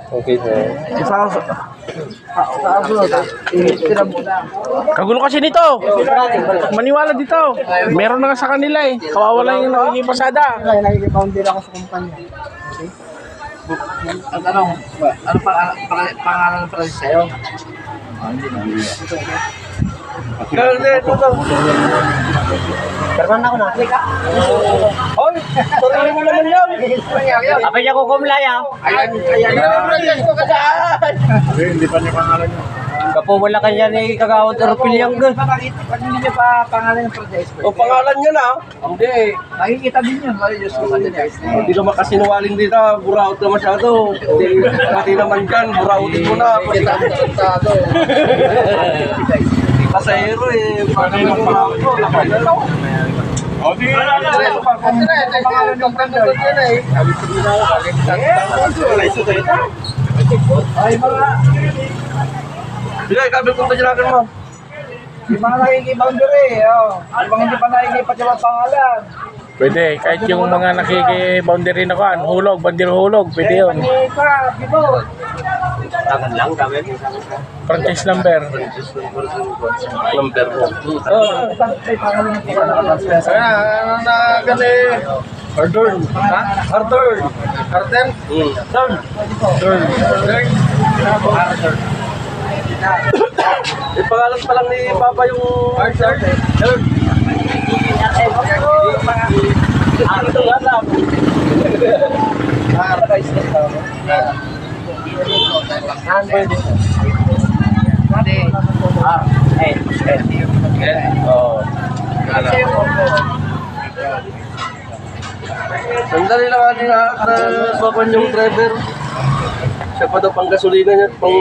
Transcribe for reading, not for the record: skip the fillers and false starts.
Okay, sir. Kagulo kasi nito. Maniwala dito. Meron na nga sa kanila eh. Kawawa lang yung nakikipasada. Nakikipounder ako sa kumpanya. Okay? Ang tanong, ano pangalan ng pala sa'yo? Perman ako na. Oy, tuloy mo naman yan. Apay niya ko kumlay ah. Ayan ko kadaan. Hindi pa niya pangalan niya. Kapo wala kanya ni Kagawad Orpilyang gan. Pag hindi niya pa pangalan ng project. O pangalan niya na. Hindi. Makikita din yun. Diyos ko pa din. Hindi ka makasinungaling dito. Buraot na masyado. Pati naman dyan, burautin mo na. Pagkita mo sentado. Pasahero eh. Paano yung buraot mo? O, di. Pangalan ng project yun eh. Ay mga Bigay, kabil kong tajirakan mo. yung mga nakikipounder eh. Yung mga hindi pa nakikipat yung pangalan. Pwede. Kahit yung mga nakiki-boundary na kuhan. Hulog, bandir hulog. Pwede yun. Tangan lang, kami. Franchise number. Number mo. Ano na gani? Arthur. Ha? Arthur. Arthur? Arthur. Ipangalan pa lang ni Papa yung Arthur. Ito nga lang. Sandali lang ating baban yung driver. Siya pa daw pang gasolina niya, pang